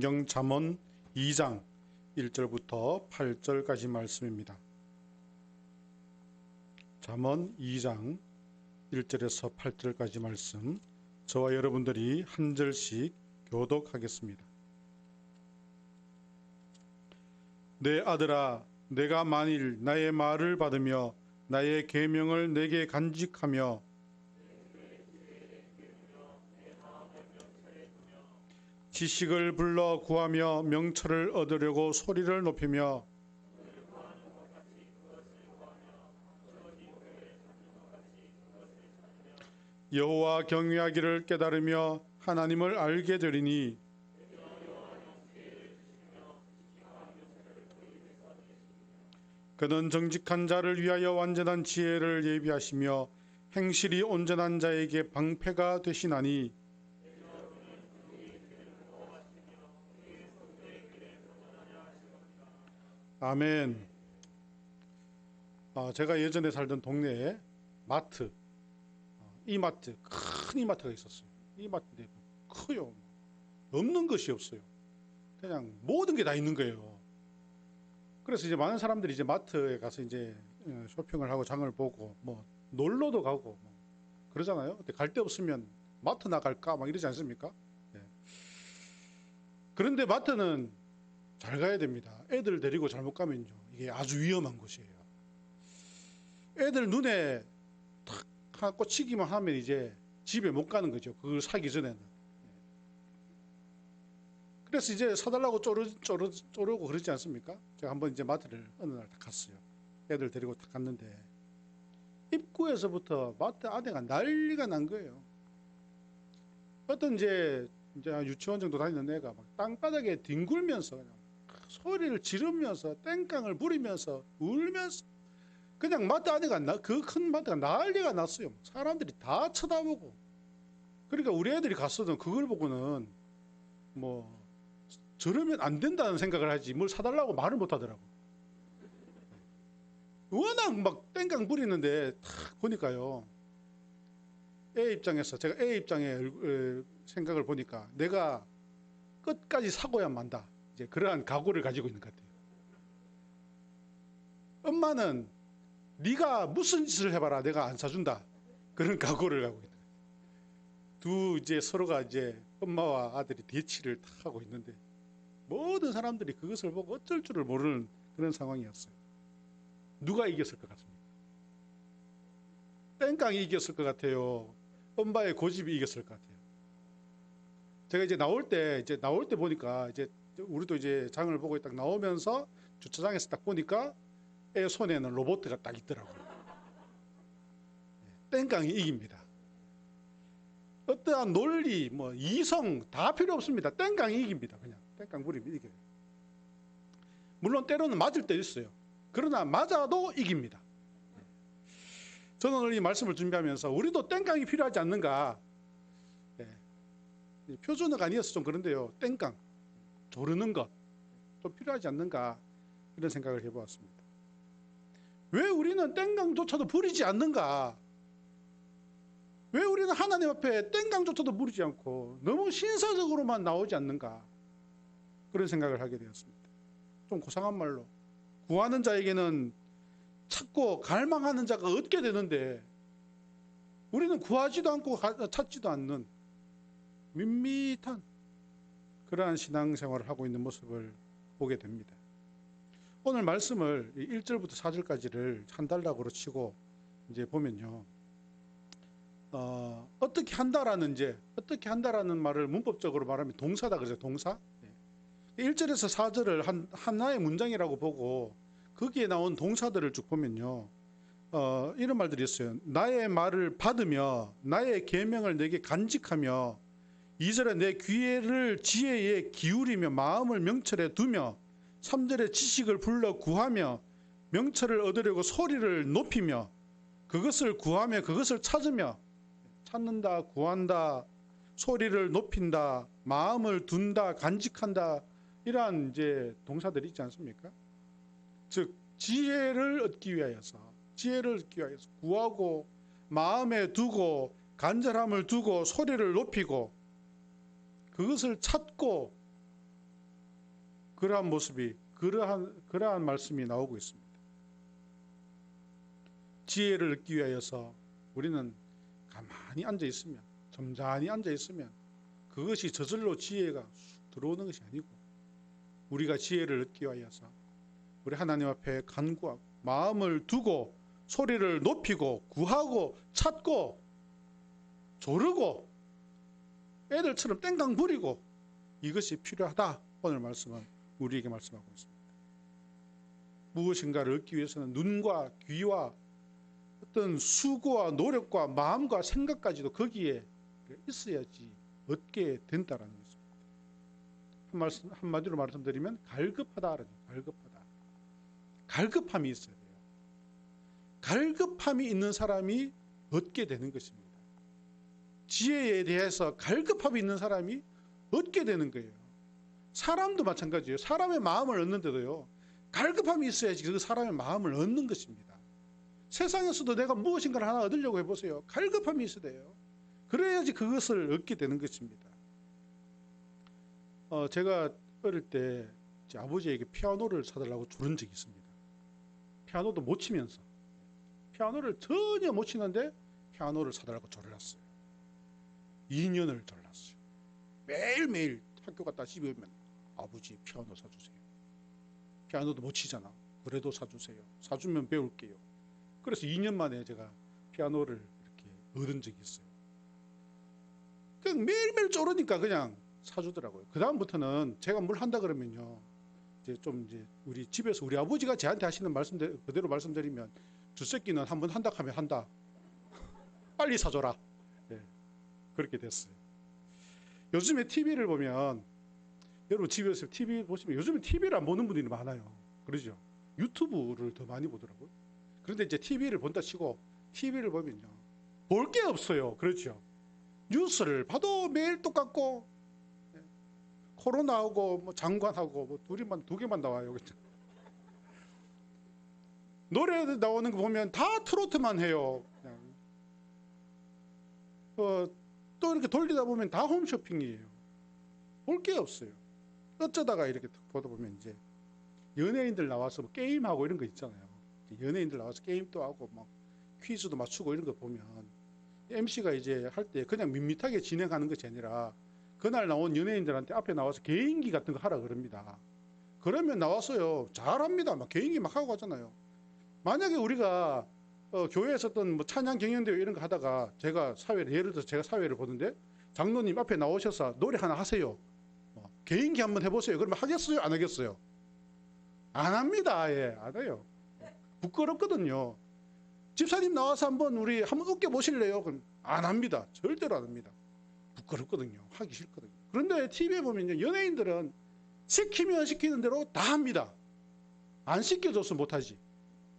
성경 잠언 2장 1절부터 8절까지 말씀입니다. 잠언 2장 1절에서 8절까지 말씀, 저와 여러분들이 한 절씩 교독하겠습니다. 내 아들아, 내가 만일 나의 말을 받으며 나의 계명을 내게 간직하며 지식을 불러 구하며 명철을 얻으려고 소리를 높이며 여호와 경외하기를 깨달으며 하나님을 알게 되리니 그는 정직한 자를 위하여 완전한 지혜를 예비하시며 행실이 온전한 자에게 방패가 되시나니 아멘. 제가 예전에 살던 동네에 마트, 이마트, 큰 이마트가 있었어요. 이마트인데 커요. 없는 것이 없어요. 그냥 모든 게 다 있는 거예요. 그래서 이제 많은 사람들이 이제 마트에 가서 이제 쇼핑을 하고 장을 보고 뭐 놀러도 가고 뭐 그러잖아요. 근데 갈 데 없으면 마트 나갈까 막 이러지 않습니까? 네. 그런데 마트는 잘 가야 됩니다. 애들 데리고 잘못 가면요, 이게 아주 위험한 곳이에요. 애들 눈에 탁 꽂히기만 하면 이제 집에 못 가는 거죠. 그걸 사기 전에는. 그래서 이제 사달라고 쪼르고 그러지 않습니까? 제가 한번 이제 마트를 어느 날 딱 갔어요. 애들 데리고 딱 갔는데 입구에서부터 마트 안에가 난리가 난 거예요. 어떤 이제 유치원 정도 다니는 애가 막 땅바닥에 뒹굴면서 그냥 소리를 지르면서 땡깡을 부리면서 울면서 그냥 마트 안에가 그 큰 마트가 난리가 났어요. 사람들이 다 쳐다보고. 그러니까 우리 애들이 갔어도 그걸 보고는 뭐 저러면 안 된다는 생각을 하지 뭘 사달라고 말을 못 하더라고. 워낙 막 땡깡 부리는데 탁 보니까요, 애 입장에서 제가 애 입장의 생각을 보니까 내가 끝까지 사고야 만다, 이제 그러한 각오를 가지고 있는 것 같아요. 엄마는 네가 무슨 짓을 해봐라 내가 안 사준다, 그런 각오를 가지고 있는 거예요. 이제 서로가 이제 엄마와 아들이 대치를 탁 하고 있는데 모든 사람들이 그것을 보고 어쩔 줄을 모르는 그런 상황이었어요. 누가 이겼을 것 같습니까? 땡깡이 이겼을 것 같아요? 엄마의 고집이 이겼을 것 같아요? 제가 이제 나올 때 보니까 이제 우리도 이제 장을 보고 딱 나오면서 주차장에서 딱 보니까 애 손에는 로봇가 딱 있더라고요. 땡깡이 이깁니다. 어떠한 논리, 뭐 이성 다 필요 없습니다. 땡깡이 이깁니다. 그냥 땡깡 부리면 이겨요. 물론 때로는 맞을 때 있어요. 그러나 맞아도 이깁니다. 저는 오늘 이 말씀을 준비하면서 우리도 땡깡이 필요하지 않는가. 표준어가 아니어서 좀 그런데요, 땡깡, 조르는 것 좀 필요하지 않는가, 이런 생각을 해보았습니다. 왜 우리는 땡깡조차도 부리지 않는가? 왜 우리는 하나님 앞에 땡깡조차도 부리지 않고 너무 신사적으로만 나오지 않는가, 그런 생각을 하게 되었습니다. 좀 고상한 말로, 구하는 자에게는 찾고 갈망하는 자가 얻게 되는데 우리는 구하지도 않고 찾지도 않는 밋밋한 그러한 신앙생활을 하고 있는 모습을 보게 됩니다. 오늘 말씀을 1절부터 4절까지를 한 달락으로 치고 이제 보면요, 어떻게 한다라는 말을 문법적으로 말하면 동사다 그러죠. 동사. 1절에서 4절을 하나의 문장이라고 보고 거기에 나온 동사들을 쭉 보면요, 이런 말들이 있어요. 나의 말을 받으며 나의 계명을 내게 간직하며, 2절에 내 귀를 지혜에 기울이며 마음을 명철에 두며, 3절에 지식을 불러 구하며 명철을 얻으려고 소리를 높이며, 그것을 구하며 그것을 찾으며, 찾는다, 구한다, 소리를 높인다, 마음을 둔다, 간직한다, 이러한 이제 동사들이 있지 않습니까? 즉 지혜를 얻기 위하여서 구하고 마음에 두고 간절함을 두고 소리를 높이고 그것을 찾고 그러한 모습이 그러한 말씀이 나오고 있습니다. 지혜를 얻기 위하여서 우리는 가만히 앉아 있으면, 점잖이 앉아 있으면 그것이 저절로 지혜가 들어오는 것이 아니고, 우리가 지혜를 얻기 위하여서 우리 하나님 앞에 간구하고 마음을 두고 소리를 높이고 구하고 찾고 조르고 애들처럼 땡강 부리고, 이것이 필요하다. 오늘 말씀은 우리에게 말씀하고 있습니다. 무엇인가를 얻기 위해서는 눈과 귀와 어떤 수고와 노력과 마음과 생각까지도 거기에 있어야지 얻게 된다라는 것입니다. 한마디로 말씀드리면 갈급하다라는 거예요. 갈급하다. 갈급함이 있어야 돼요. 갈급함이 있는 사람이 얻게 되는 것입니다. 지혜에 대해서 갈급함이 있는 사람이 얻게 되는 거예요. 사람도 마찬가지예요. 사람의 마음을 얻는데도요, 갈급함이 있어야지 그 사람의 마음을 얻는 것입니다. 세상에서도 내가 무엇인가를 하나 얻으려고 해보세요. 갈급함이 있어야 돼요. 그래야지 그것을 얻게 되는 것입니다. 제가 어릴 때 제 아버지에게 피아노를 사달라고 조른 적이 있습니다. 피아노도 못 치면서, 피아노를 전혀 못 치는데 피아노를 사달라고 졸랐어요. 2년을 졸랐어요. 매일매일 학교 갔다 집에 오면 아버지 피아노 사주세요. 피아노도 못 치잖아. 그래도 사주세요. 사주면 배울게요. 그래서 2년 만에 제가 피아노를 이렇게 얻은 적이 있어요. 그냥 매일매일 쪼르니까 그냥 사주더라고요. 그 다음부터는 제가 뭘 한다 그러면요, 이제 우리 집에서 우리 아버지가 저한테 하시는 말씀 그대로 말씀드리면, 주새끼는 한번 한다 하면 한다. 빨리 사줘라. 네, 그렇게 됐어요. 요즘에 TV를 보면, 여러분 집에서 TV 보시면 요즘에 TV를 안 보는 분들이 많아요. 그러죠? 유튜브를 더 많이 보더라고요. 그런데 이제 TV를 본다 치고, TV를 보면요, 볼 게 없어요. 그렇죠? 뉴스를 봐도 매일 똑같고, 코로나하고 뭐 장관하고 뭐 두 개만 나와요. 그렇죠? 노래 나오는 거 보면 다 트로트만 해요. 또 이렇게 돌리다 보면 다 홈쇼핑이에요. 볼 게 없어요. 어쩌다가 이렇게 보다 보면 이제 연예인들 나와서 뭐 게임하고 이런 거 있잖아요. 연예인들 나와서 게임도 하고 막 퀴즈도 맞추고 이런 거 보면, MC가 이제 할 때 그냥 밋밋하게 진행하는 것이 아니라 그날 나온 연예인들한테 앞에 나와서 개인기 같은 거 하라 그럽니다. 그러면 나와서요, 잘합니다. 막 개인기 막 하고 하잖아요. 만약에 우리가 교회에서 어떤 뭐 찬양 경연대회 이런 거 하다가 예를 들어서 제가 사회를 보는데 장로님 앞에 나오셔서 노래 하나 하세요. 개인기 한번 해보세요. 그러면 하겠어요? 안 하겠어요? 안 합니다. 아예 안 해요. 부끄럽거든요. 집사님 나와서 한번 웃겨 보실래요? 그럼 안 합니다. 절대로 안 합니다. 부끄럽거든요. 하기 싫거든요. 그런데 TV에 보면 연예인들은 시키면 시키는 대로 다 합니다. 안 시켜줘서 못하지.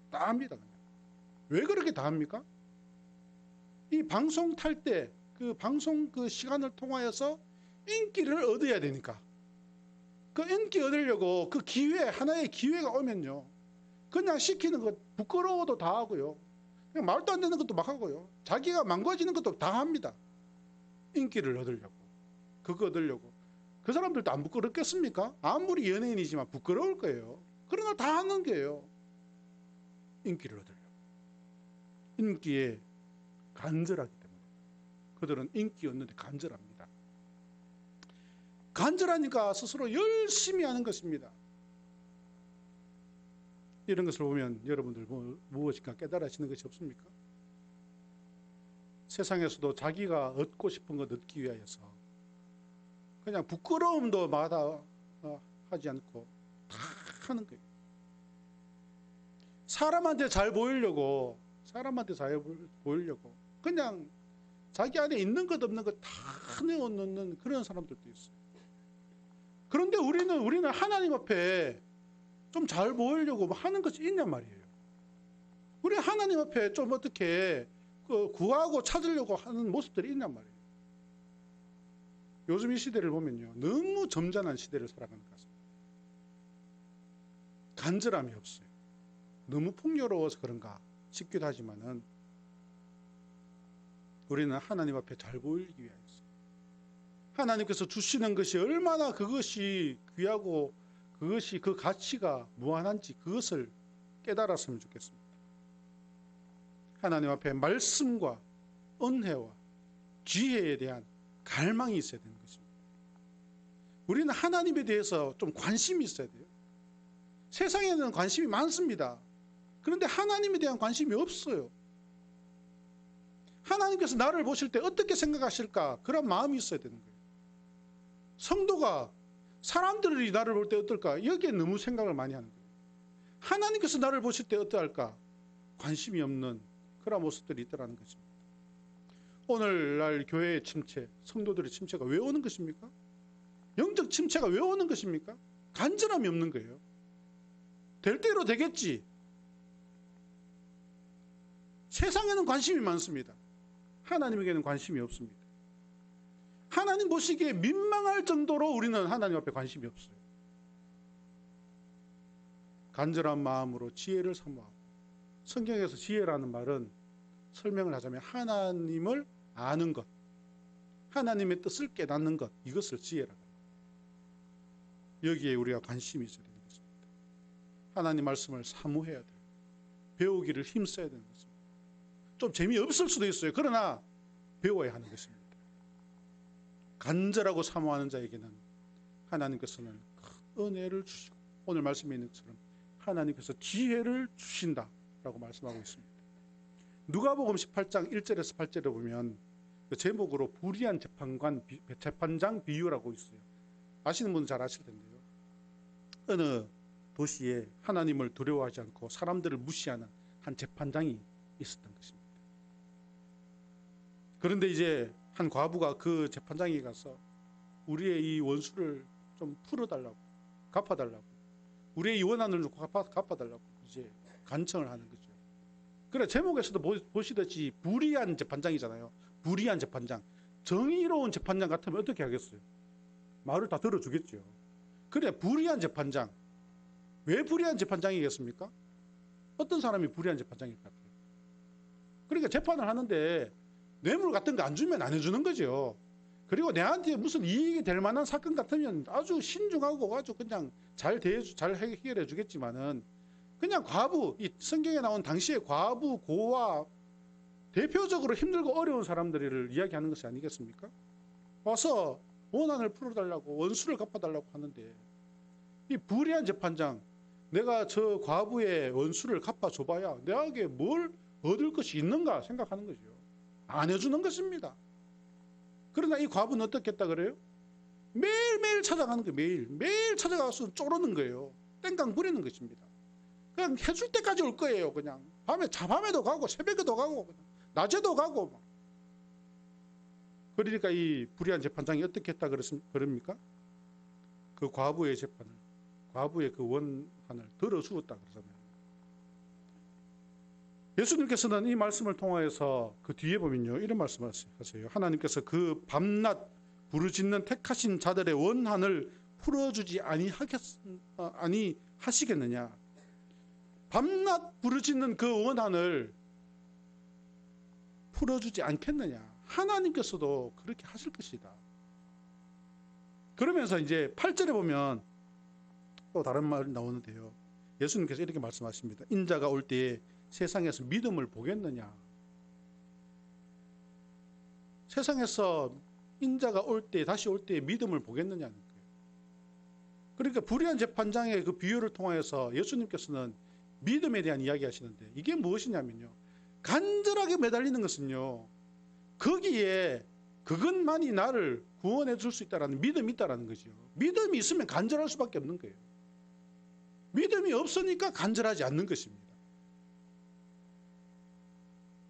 다 합니다. 왜 그렇게 다 합니까? 이 방송 탈 때 그 방송 그 시간을 통하여서 인기를 얻어야 되니까, 그 인기 얻으려고 그 하나의 기회가 오면요, 그냥 시키는 것 부끄러워도 다 하고요, 그냥 말도 안 되는 것도 막 하고요, 자기가 망가지는 것도 다 합니다. 인기를 얻으려고, 그거 얻으려고. 그 사람들도 안 부끄럽겠습니까? 아무리 연예인이지만 부끄러울 거예요. 그러나 다 하는 거예요. 인기를 얻으려고. 인기에 간절하기 때문에. 그들은 인기 얻는데 간절합니다. 간절하니까 스스로 열심히 하는 것입니다. 이런 것을 보면 여러분들 무엇인가 깨달으시는 것이 없습니까? 세상에서도 자기가 얻고 싶은 것 얻기 위하여서 그냥 부끄러움도 마다 하지 않고 다 하는 거예요. 사람한테 잘 보이려고 그냥 자기 안에 있는 것 없는 것 다 내어놓는 그런 사람들도 있어요. 그런데 우리는 하나님 앞에 좀 잘 보이려고 하는 것이 있냔 말이에요. 우리 하나님 앞에 좀 어떻게 구하고 찾으려고 하는 모습들이 있냔 말이에요. 요즘 이 시대를 보면요, 너무 점잖은 시대를 살아가는 것 같습니다. 간절함이 없어요. 너무 풍요로워서 그런가 싶기도 하지만은, 우리는 하나님 앞에 잘 보이기 위하여서 하나님께서 주시는 것이 얼마나 그것이 귀하고 그것이 그 가치가 무한한지 그것을 깨달았으면 좋겠습니다. 하나님 앞에 말씀과 은혜와 지혜에 대한 갈망이 있어야 되는 것입니다. 우리는 하나님에 대해서 좀 관심이 있어야 돼요. 세상에는 관심이 많습니다. 그런데 하나님에 대한 관심이 없어요. 하나님께서 나를 보실 때 어떻게 생각하실까? 그런 마음이 있어야 되는 거예요. 성도가 사람들이 나를 볼 때 어떨까? 여기에 너무 생각을 많이 하는 거예요. 하나님께서 나를 보실 때 어떨까? 관심이 없는 그런 모습들이 있더라는 것입니다. 오늘날 교회의 침체, 성도들의 침체가 왜 오는 것입니까? 영적 침체가 왜 오는 것입니까? 간절함이 없는 거예요. 될 대로 되겠지. 세상에는 관심이 많습니다. 하나님에게는 관심이 없습니다. 하나님 보시기에 민망할 정도로 우리는 하나님 앞에 관심이 없어요. 간절한 마음으로 지혜를 사모하고, 성경에서 지혜라는 말은 설명을 하자면 하나님을 아는 것, 하나님의 뜻을 깨닫는 것, 이것을 지혜라고 합니다. 여기에 우리가 관심이 있어야 되는 것입니다. 하나님 말씀을 사모해야 돼요. 배우기를 힘써야 되는 것입니다. 좀 재미없을 수도 있어요. 그러나 배워야 하는 것입니다. 간절하고 사모하는 자에게는 하나님께서는 큰 은혜를 주시고, 오늘 말씀에 있는 것처럼 하나님께서 지혜를 주신다라고 말씀하고 있습니다. 누가복음 18장 1절에서 8절에 보면 그 제목으로 불의한 재판장 비유라고 있어요. 아시는 분은 잘 아실 텐데요. 어느 도시에 하나님을 두려워하지 않고 사람들을 무시하는 한 재판장이 있었던 것입니다. 그런데 이제 한 과부가 그 재판장에 가서 우리의 이 원수를 좀 풀어달라고, 갚아달라고, 우리의 이 원한을 놓고 갚아달라고 이제 간청을 하는 거죠. 그래, 제목에서도 보시듯이 불의한 재판장이잖아요. 불의한 재판장. 정의로운 재판장 같으면 어떻게 하겠어요? 말을 다 들어주겠죠. 그래, 불의한 재판장. 왜 불의한 재판장이겠습니까? 어떤 사람이 불의한 재판장일 것 같아요? 그러니까 재판을 하는데 뇌물 같은 거 안 주면 안 해주는 거죠. 그리고 내한테 무슨 이익이 될 만한 사건 같으면 아주 신중하고 아주 그냥 잘 해결해 주겠지만은, 그냥 과부, 이 성경에 나온 당시의 과부, 고아, 대표적으로 힘들고 어려운 사람들을 이야기하는 것이 아니겠습니까? 와서 원한을 풀어달라고, 원수를 갚아달라고 하는데, 이 불의한 재판장, 내가 저 과부의 원수를 갚아줘봐야 내게 뭘 얻을 것이 있는가 생각하는 거죠. 안 해주는 것입니다. 그러나 이 과부는 어떻게 했다 그래요? 매일매일 찾아가는 거예요. 매일 찾아가서 쪼르는 거예요. 땡깡 부리는 것입니다. 그냥 해줄 때까지 올 거예요. 그냥 밤에도 가고 새벽에도 가고 그냥 낮에도 가고. 그러니까 이 불의한 재판장이 어떻게 했다 그럽니까? 그 과부의 재판을, 과부의 그 원한을 들어주었다 그러잖아요. 예수님께서는 이 말씀을 통하여서 그 뒤에 보면요, 이런 말씀을 하세요. 하나님께서 그 밤낮 부르짖는 택하신 자들의 원한을 풀어주지 아니하시겠느냐? 밤낮 부르짖는 그 원한을 풀어주지 않겠느냐? 하나님께서도 그렇게 하실 것이다. 그러면서 이제 8절에 보면 또 다른 말이 나오는데요. 예수님께서 이렇게 말씀하십니다. 인자가 올 때에 세상에서 믿음을 보겠느냐? 세상에서 인자가 다시 올 때에 믿음을 보겠느냐는 거예요. 그러니까 불의한 재판장의 그 비유를 통해서 예수님께서는 믿음에 대한 이야기 하시는데, 이게 무엇이냐면요, 간절하게 매달리는 것은요, 거기에 그것만이 나를 구원해 줄 수 있다라는 믿음이 있다라는 거죠. 믿음이 있으면 간절할 수밖에 없는 거예요. 믿음이 없으니까 간절하지 않는 것입니다.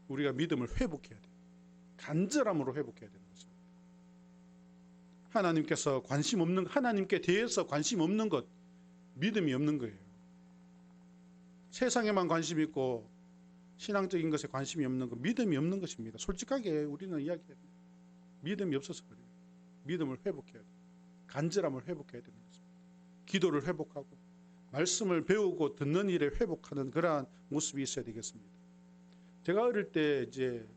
우리가 믿음을 회복해야 돼요. 간절함으로 회복해야 되는 것입니다. 하나님께 대해서 관심 없는 것, 믿음이 없는 거예요. 세상에만 관심이 있고 신앙적인 것에 관심이 없는 것, 믿음이 없는 것입니다. 솔직하게 우리는 이야기해야 돼요. 믿음이 없어서 그래요. 믿음을 회복해야 돼요. 간절함을 회복해야 되는 것입니다. 기도를 회복하고 말씀을 배우고 듣는 일에 회복하는 그러한 모습이 있어야 되겠습니다. 제가 어릴 때 이제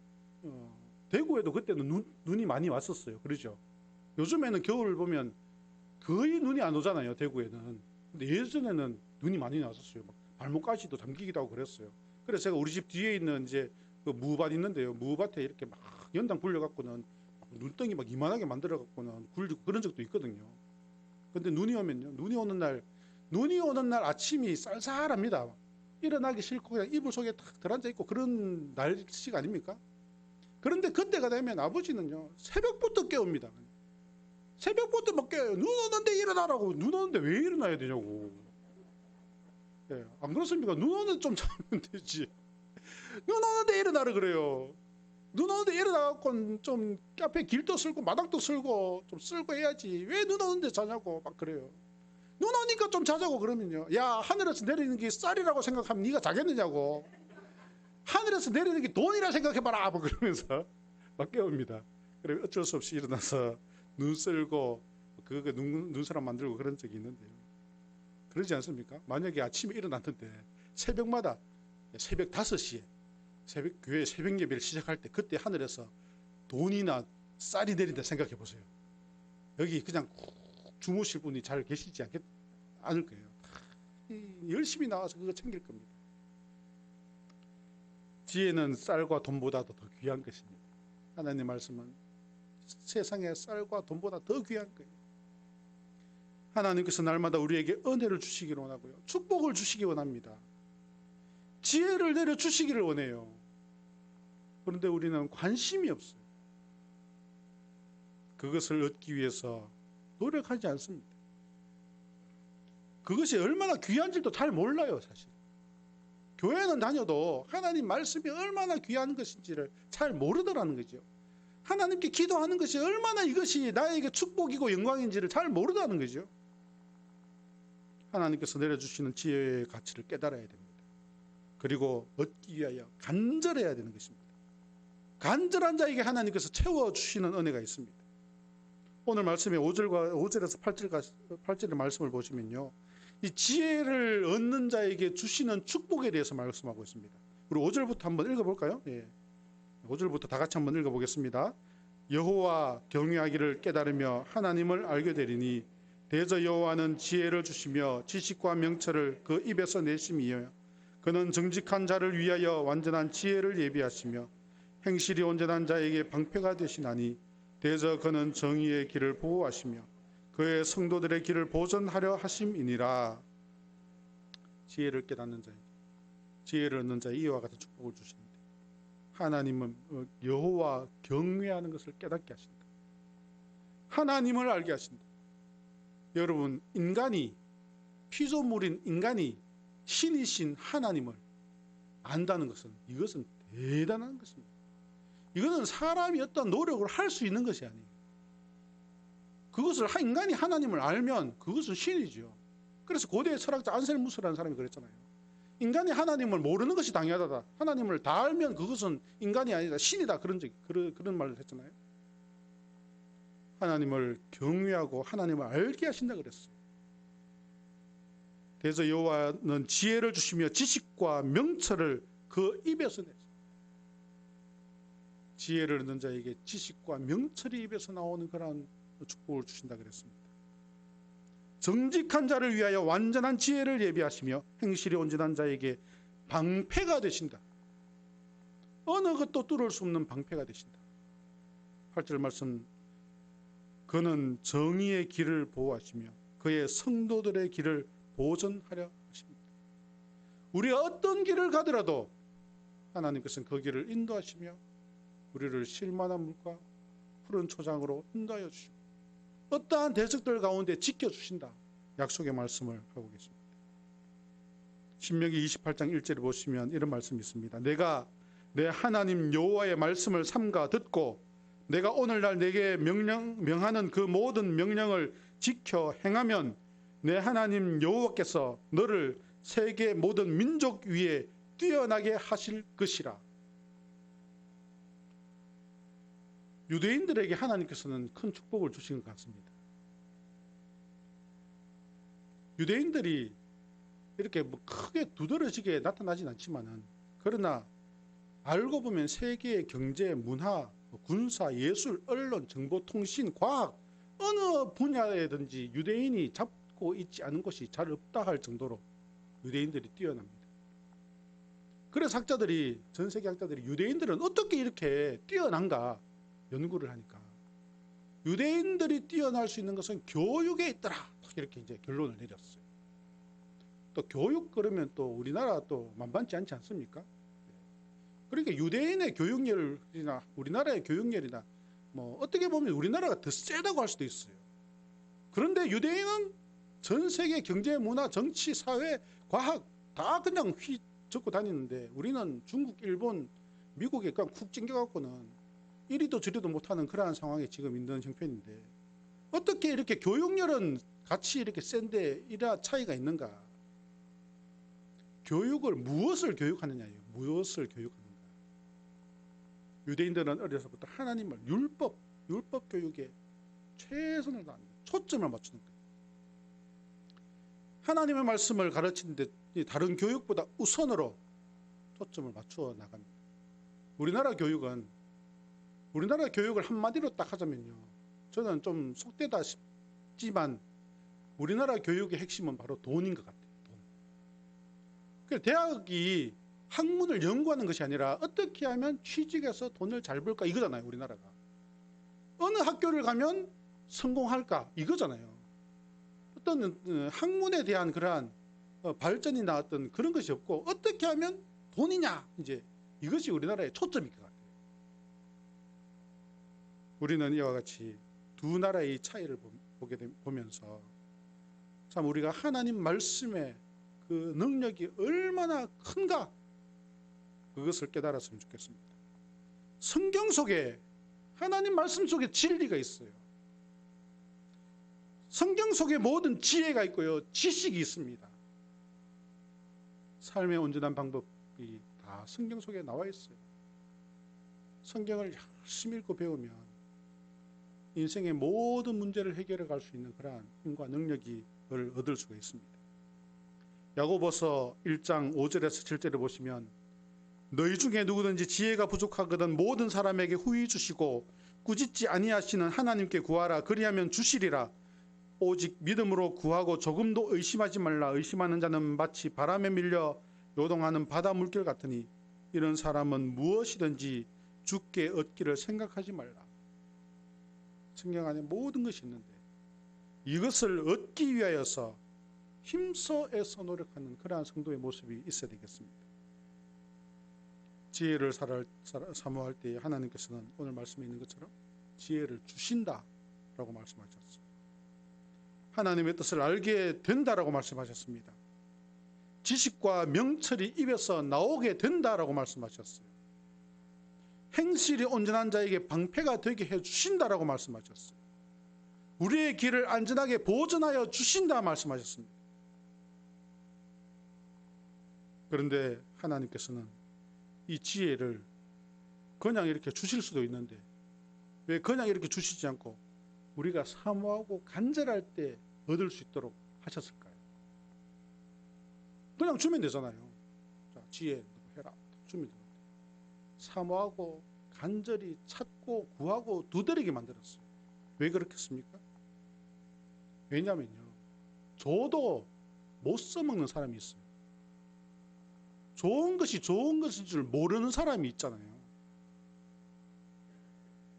대구에도 그때는 눈이 많이 왔었어요. 그렇죠? 요즘에는 겨울 보면 거의 눈이 안 오잖아요. 대구에는. 근데 예전에는 눈이 많이 났었어요. 막 발목까지도 잠기기도 하고 그랬어요. 그래서 제가 우리 집 뒤에 있는 이제 그 무밭 있는데요. 무밭에 이렇게 막 연당 굴려갖고는 눈덩이 막 이만하게 만들어갖고는 굴리고 그런 적도 있거든요. 근데 눈이 오면요. 눈이 오는 날 아침이 쌀쌀합니다. 일어나기 싫고 그냥 이불 속에 탁 들어앉아 있고 그런 날씨가 아닙니까? 그런데 그때가 되면 아버지는요. 새벽부터 깨웁니다. 새벽부터 막 깨요. 눈 오는데 일어나라고. 눈 오는데 왜 일어나야 되냐고. 예, 안 그렇습니까? 눈 오는데 좀 자면 되지. 눈 오는데 일어나라 그래요. 눈 오는데 일어나갖고 좀 앞에 길도 쓸고 마당도 쓸고 좀 쓸고 해야지. 왜 눈 오는데 자냐고 막 그래요. 눈 오니까 좀 자자고 그러면요. 야, 하늘에서 내리는 게 쌀이라고 생각하면 네가 자겠느냐고. 하늘에서 내리는 게 돈이라 생각해봐라. 뭐 그러면서 막 깨웁니다. 그래 어쩔 수 없이 일어나서 눈 쓸고 눈사람 만들고 그런 적이 있는데요. 그러지 않습니까? 만약에 아침에 일어났는데 새벽마다 새벽 5시에 교회 새벽 예배를 시작할 때 그때 하늘에서 돈이나 쌀이 내린다 생각해 보세요. 여기 그냥 주무실 분이 잘 계시지 않을 거예요. 열심히 나와서 그거 챙길 겁니다. 지혜는 쌀과 돈보다도 더 귀한 것입니다. 하나님 말씀은 세상에 쌀과 돈보다 더 귀한 거예요. 하나님께서 날마다 우리에게 은혜를 주시기를 원하고요. 축복을 주시기 원합니다. 지혜를 내려주시기를 원해요. 그런데 우리는 관심이 없어요. 그것을 얻기 위해서 노력하지 않습니다. 그것이 얼마나 귀한지도 잘 몰라요, 사실. 교회는 다녀도 하나님 말씀이 얼마나 귀한 것인지를 잘 모르더라는 거죠. 하나님께 기도하는 것이 얼마나 이것이 나에게 축복이고 영광인지를 잘 모르다는 거죠. 하나님께서 내려주시는 지혜의 가치를 깨달아야 됩니다. 그리고 얻기 위하여 간절해야 되는 것입니다. 간절한 자에게 하나님께서 채워주시는 은혜가 있습니다. 오늘 말씀의 5절에서 8절의 말씀을 보시면요. 이 지혜를 얻는 자에게 주시는 축복에 대해서 말씀하고 있습니다. 우리 5절부터 한번 읽어볼까요? 예. 5절부터 다 같이 한번 읽어보겠습니다. 여호와 경외하기를 깨달으며 하나님을 알게 되리니 대저 여호와는 지혜를 주시며 지식과 명철을 그 입에서 내심이여 그는 정직한 자를 위하여 완전한 지혜를 예비하시며 행실이 온전한 자에게 방패가 되시나니 대저 그는 정의의 길을 보호하시며 그의 성도들의 길을 보전하려 하심이니라. 지혜를 깨닫는 자에게 지혜를 얻는 자에 이와 같은 축복을 주시는데 하나님은 여호와 경외하는 것을 깨닫게 하신다. 하나님을 알게 하신다. 여러분, 인간이 피조물인 인간이 신이신 하나님을 안다는 것은 이것은 대단한 것입니다. 이거는 사람이 어떤 노력을 할 수 있는 것이 아니에요. 그것을 인간이 하나님을 알면 그것은 신이죠. 그래서 고대 철학자 안셀무스라는 사람이 그랬잖아요. 인간이 하나님을 모르는 것이 당연하다. 하나님을 다 알면 그것은 인간이 아니다. 신이다. 그런 말을 했잖아요. 하나님을 경외하고 하나님을 알게 하신다 그랬어요. 그래서 여호와는 지혜를 주시며 지식과 명철을 그 입에서 내서 지혜를 얻는 자에게 지식과 명철이 입에서 나오는 그런 축복을 주신다 그랬습니다. 정직한 자를 위하여 완전한 지혜를 예비하시며 행실이 온전한 자에게 방패가 되신다. 어느 것도 뚫을 수 없는 방패가 되신다. 8절 말씀, 그는 정의의 길을 보호하시며 그의 성도들의 길을 보전하려 하십니다. 우리가 어떤 길을 가더라도 하나님께서는 그 길을 인도하시며 우리를 실만한 물과 푸른 초장으로 인도하여 주시고 어떠한 대적들 가운데 지켜주신다. 약속의 말씀을 하고 계십니다. 신명기 28장 1절에 보시면 이런 말씀이 있습니다. 내가 내 하나님 여호와의 말씀을 삼가 듣고 내가 오늘날 내게 명하는 그 모든 명령을 지켜 행하면 내 하나님 여호와께서 너를 세계 모든 민족 위에 뛰어나게 하실 것이라. 유대인들에게 하나님께서는 큰 축복을 주신 것 같습니다. 유대인들이 이렇게 크게 두드러지게 나타나진 않지만은 그러나 알고 보면 세계의 경제, 문화, 군사, 예술, 언론, 정보통신, 과학 어느 분야에든지 유대인이 잡고 갖고 있지 않은 곳이 잘 없다 할 정도로 유대인들이 뛰어납니다. 그래서 전 세계 학자들이 유대인들은 어떻게 이렇게 뛰어난가 연구를 하니까 유대인들이 뛰어날 수 있는 것은 교육에 있더라, 이렇게 이제 결론을 내렸어요. 또 교육 그러면 또 우리나라 또 만만치 않지 않습니까? 그러니까 유대인의 교육열이나 우리나라의 교육열이나 뭐 어떻게 보면 우리나라가 더 세다고 할 수도 있어요. 그런데 유대인은 전 세계 경제, 문화, 정치, 사회, 과학 다 그냥 휘젓고 다니는데 우리는 중국, 일본, 미국에 그냥 쿡 찡겨갖고는 이리도 저리도 못하는 그러한 상황에 지금 있는 형편인데 어떻게 이렇게 교육열은 같이 이렇게 센데 이런 차이가 있는가? 교육을 무엇을 교육하느냐예요. 무엇을 교육하느냐. 유대인들은 어려서부터 하나님을 율법 교육에 최선을 다합니다. 초점을 맞추는 거예요. 하나님의 말씀을 가르치는데 다른 교육보다 우선으로 초점을 맞추어 나갑니다. 우리나라 교육을 한마디로 딱 하자면요, 저는 좀 속되다 싶지만 우리나라 교육의 핵심은 바로 돈인 것 같아요. 돈. 그래서 대학이 학문을 연구하는 것이 아니라 어떻게 하면 취직해서 돈을 잘 벌까 이거잖아요. 우리나라가 어느 학교를 가면 성공할까 이거잖아요. 어떤 학문에 대한 그러한 발전이 나왔던 그런 것이 없고 어떻게 하면 돈이냐, 이제 이것이 우리나라의 초점일 것 같아요. 우리는 이와 같이 두 나라의 차이를 보면서 참 우리가 하나님 말씀의 그 능력이 얼마나 큰가 그것을 깨달았으면 좋겠습니다. 성경 속에, 하나님 말씀 속에 진리가 있어요. 성경 속에 모든 지혜가 있고요, 지식이 있습니다. 삶의 온전한 방법이 다 성경 속에 나와 있어요. 성경을 열심히 읽고 배우면 인생의 모든 문제를 해결해 갈 수 있는 그러한 힘과 능력을 얻을 수가 있습니다. 야고보서 1장 5절에서 7절을 보시면 너희 중에 누구든지 지혜가 부족하거든 모든 사람에게 후히 주시고 꾸짖지 아니하시는 하나님께 구하라. 그리하면 주시리라. 오직 믿음으로 구하고 조금도 의심하지 말라. 의심하는 자는 마치 바람에 밀려 요동하는 바다 물결 같으니 이런 사람은 무엇이든지 주께 얻기를 생각하지 말라. 성경 안에 모든 것이 있는데 이것을 얻기 위하여서 힘써 애써 노력하는 그러한 성도의 모습이 있어야 되겠습니다. 지혜를 사모할 때 하나님께서는 오늘 말씀에 있는 것처럼 지혜를 주신다라고 말씀하셨습니다. 하나님의 뜻을 알게 된다라고 말씀하셨습니다. 지식과 명철이 입에서 나오게 된다라고 말씀하셨어요. 행실이 온전한 자에게 방패가 되게 해주신다라고 말씀하셨어요. 우리의 길을 안전하게 보존하여 주신다 말씀하셨습니다. 그런데 하나님께서는 이 지혜를 그냥 이렇게 주실 수도 있는데 왜 그냥 이렇게 주시지 않고 우리가 사모하고 간절할 때 얻을 수 있도록 하셨을까요? 그냥 주면 되잖아요. 자, 지혜 해라. 주면 되잖아요. 사모하고 간절히 찾고 구하고 두드리게 만들었어요. 왜 그렇겠습니까? 왜냐면요, 줘도 못 써먹는 사람이 있어요. 좋은 것이 좋은 것인 줄 모르는 사람이 있잖아요.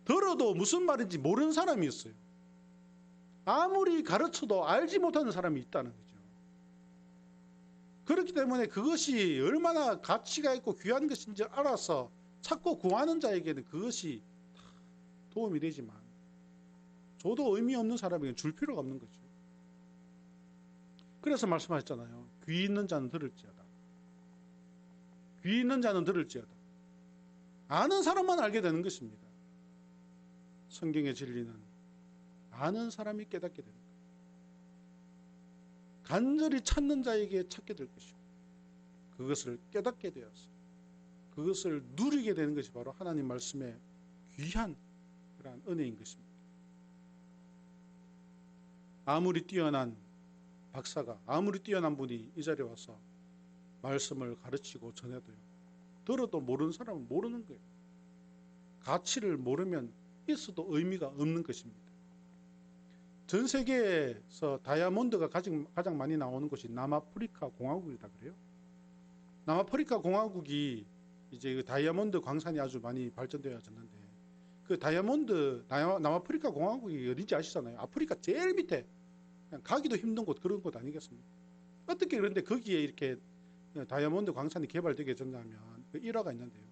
들어도 무슨 말인지 모르는 사람이 있어요. 아무리 가르쳐도 알지 못하는 사람이 있다는 거죠. 그렇기 때문에 그것이 얼마나 가치가 있고 귀한 것인지 알아서 찾고 구하는 자에게는 그것이 도움이 되지만 저도 의미 없는 사람에게는 줄 필요가 없는 거죠. 그래서 말씀하셨잖아요. 귀 있는 자는 들을지어다. 귀 있는 자는 들을지어다. 아는 사람만 알게 되는 것입니다. 성경의 진리는 아는 사람이 깨닫게 됩니다. 간절히 찾는 자에게 찾게 될 것이고 그것을 깨닫게 되어서 그것을 누리게 되는 것이 바로 하나님 말씀의 귀한 그러한 은혜인 것입니다. 아무리 뛰어난 박사가, 아무리 뛰어난 분이 이 자리에 와서 말씀을 가르치고 전해도요, 들어도 모르는 사람은 모르는 거예요. 가치를 모르면 있어도 의미가 없는 것입니다. 전 세계에서 다이아몬드가 가장 많이 나오는 곳이 남아프리카 공화국이다 그래요. 남아프리카 공화국이 이제 그 다이아몬드 광산이 아주 많이 발전되어졌는데 그 남아프리카 공화국이 어딘지 아시잖아요. 아프리카 제일 밑에 그냥 가기도 힘든 곳 그런 곳 아니겠습니까? 어떻게 그런데 거기에 이렇게 다이아몬드 광산이 개발되게 됐냐면 그 일화가 있는데요.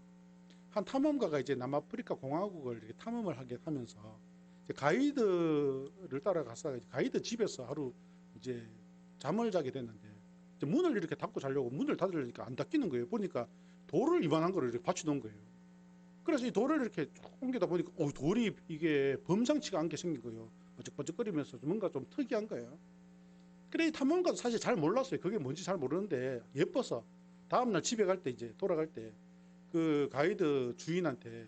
한 탐험가가 이제 남아프리카 공화국을 이렇게 탐험을 하게 하면서 이제 가이드를 따라가서 가이드 집에서 하루 이제 잠을 자게 됐는데 이제 문을 이렇게 닫고 자려고 문을 닫으려니까 안 닫히는 거예요. 보니까 돌을 이만한 거를 이렇게 받쳐놓은 거예요. 그래서 이 돌을 이렇게 쭉 옮기다 보니까 돌이 이게 범상치가 않게 생긴 거예요. 번쩍번쩍거리면서 뭔가 좀 특이한 거예요. 그래 이 탐험가도 사실 잘 몰랐어요. 그게 뭔지 잘 모르는데 예뻐서 다음날 집에 갈 때 이제 돌아갈 때 그 가이드 주인한테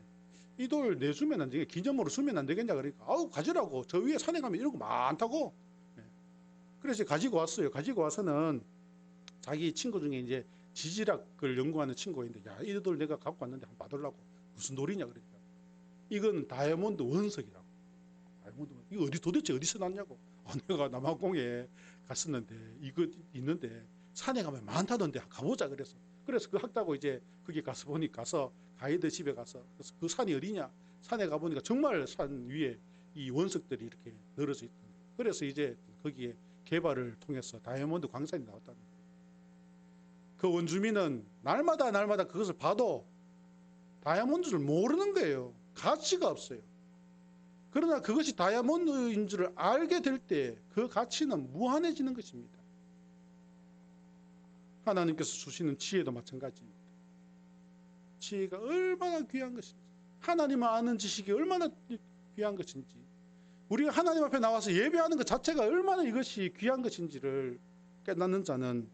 이 돌 내주면 안 되게 기념으로 주면 안 되겠냐 그러니까 아우 가지라고 저 위에 산에 가면 이런 거 많다고. 그래서 가지고 왔어요. 가지고 와서는 자기 친구 중에 이제 지질학을 연구하는 친구가 있는데 야 이 돌 내가 갖고 왔는데 한번 봐달라고. 무슨 돌이냐 그러니까 이건 다이아몬드 원석이라고. 다이아몬드 원석. 이거 도대체 어디서 났냐고. 내가 남아공에 갔었는데 이거 있는데 산에 가면 많다던데 가보자 그래서 그 학다고 이제 거기 가서 가서 가이드 집에 가서 그래서 그 산이 어디냐 산에 가보니까 정말 산 위에 이 원석들이 이렇게 늘어져 있던 그래서 이제 거기에 개발을 통해서 다이아몬드 광산이 나왔다는 거예요. 그 원주민은 날마다 그것을 봐도 다이아몬드를 모르는 거예요. 가치가 없어요. 그러나 그것이 다이아몬드인 줄 알게 될 때 그 가치는 무한해지는 것입니다. 하나님께서 주시는 지혜도 마찬가지입니다. 지혜가 얼마나 귀한 것인지, 하나님을 아는 지식이 얼마나 귀한 것인지, 우리가 하나님 앞에 나와서 예배하는 것 자체가 얼마나 이것이 귀한 것인지를 깨닫는 자는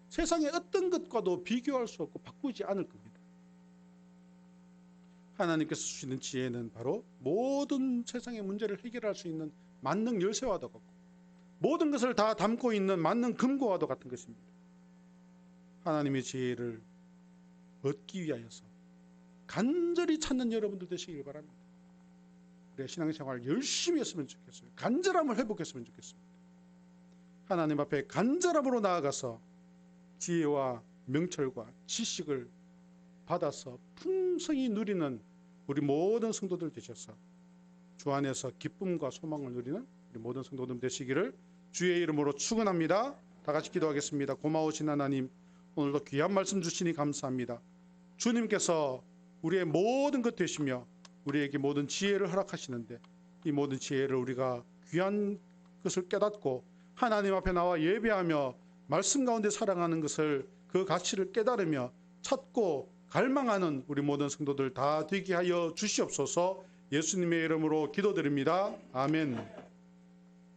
세상의 어떤 것과도 비교할 수 없고 바꾸지 않을 겁니다. 하나님께서 주시는 지혜는 바로 모든 세상의 문제를 해결할 수 있는 만능 열쇠와도 같고 모든 것을 다 담고 있는 만능 금고와도 같은 것입니다. 하나님의 지혜를 얻기 위하여서 간절히 찾는 여러분들 되시길 바랍니다. 내 신앙생활 열심히 했으면 좋겠어요. 간절함을 회복했으면 좋겠습니다. 하나님 앞에 간절함으로 나아가서 지혜와 명철과 지식을 받아서 풍성히 누리는 우리 모든 성도들 되셔서 주 안에서 기쁨과 소망을 누리는 우리 모든 성도들 되시기를 주의 이름으로 축원합니다. 다 같이 기도하겠습니다. 고마우신 하나님, 오늘도 귀한 말씀 주시니 감사합니다. 주님께서 우리의 모든 것 되시며 우리에게 모든 지혜를 허락하시는데 이 모든 지혜를 우리가 귀한 것을 깨닫고 하나님 앞에 나와 예배하며 말씀 가운데 살아가는 것을 그 가치를 깨달으며 찾고 갈망하는 우리 모든 성도들 다 되게 하여 주시옵소서. 예수님의 이름으로 기도드립니다. 아멘.